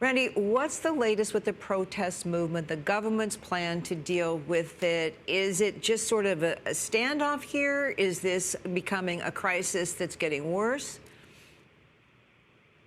Randy, what's the latest with the protest movement, the government's plan to deal with it? Is it just sort of a standoff here? Is this becoming a crisis that's getting worse?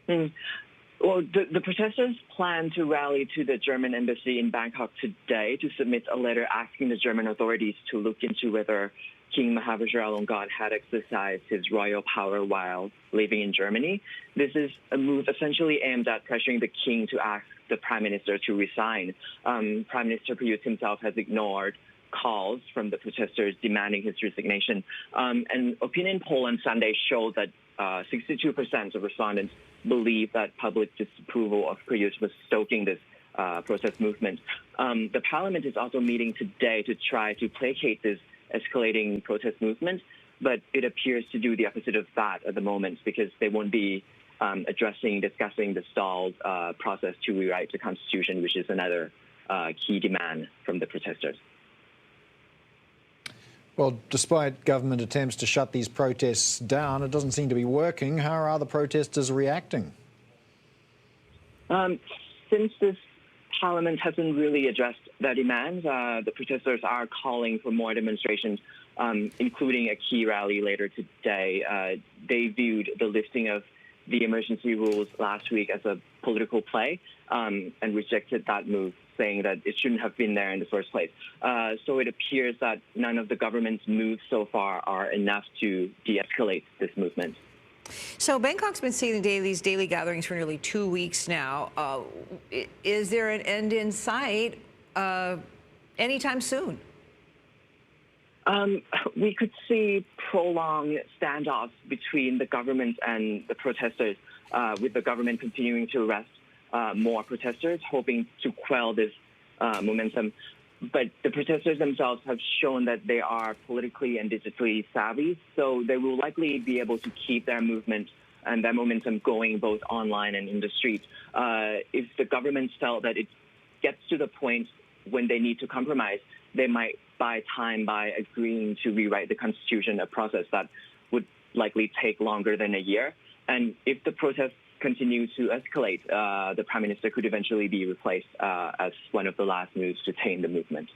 Well, the protesters plan to rally to the German embassy in Bangkok today to submit a letter asking the German authorities to look into whether King Maha Vajiralongkorn had exercised his royal power while living in Germany. This is a move essentially aimed at pressuring the king to ask the prime minister to resign. Prime Minister Prayuth himself has ignored calls from the protesters demanding his resignation. An opinion poll on Sunday showed that 62% of respondents believe that public disapproval of Prayuth was stoking this protest movement. The parliament is also meeting today to try to placate this escalating protest movement, but it appears to do the opposite of that at the moment because they won't be discussing the stalled process to rewrite the constitution, which is another key demand from the protesters. Well, despite government attempts to shut these protests down, it doesn't seem to be working. How are the protesters reacting? Since this Parliament hasn't really addressed their demands, the protesters are calling for more demonstrations, including a key rally later today. They viewed the lifting of the emergency rules last week as a political play and rejected that move, saying that it shouldn't have been there in the first place. So it appears that none of the government's moves so far are enough to de-escalate this movement. So Bangkok's been seeing these daily gatherings for nearly 2 weeks now. Is there an end in sight anytime soon? We could see prolonged standoffs between the government and the protesters, with the government continuing to arrest more protesters, hoping to quell this momentum. But the protesters themselves have shown that they are politically and digitally savvy, so they will likely be able to keep their movement and their momentum going both online and in the street. If the government felt that it gets to the point when they need to compromise, they might buy time by agreeing to rewrite the constitution, a process that would likely take longer than a year. And if the protests continue to escalate, the prime minister could eventually be replaced as one of the last moves to tame the movement.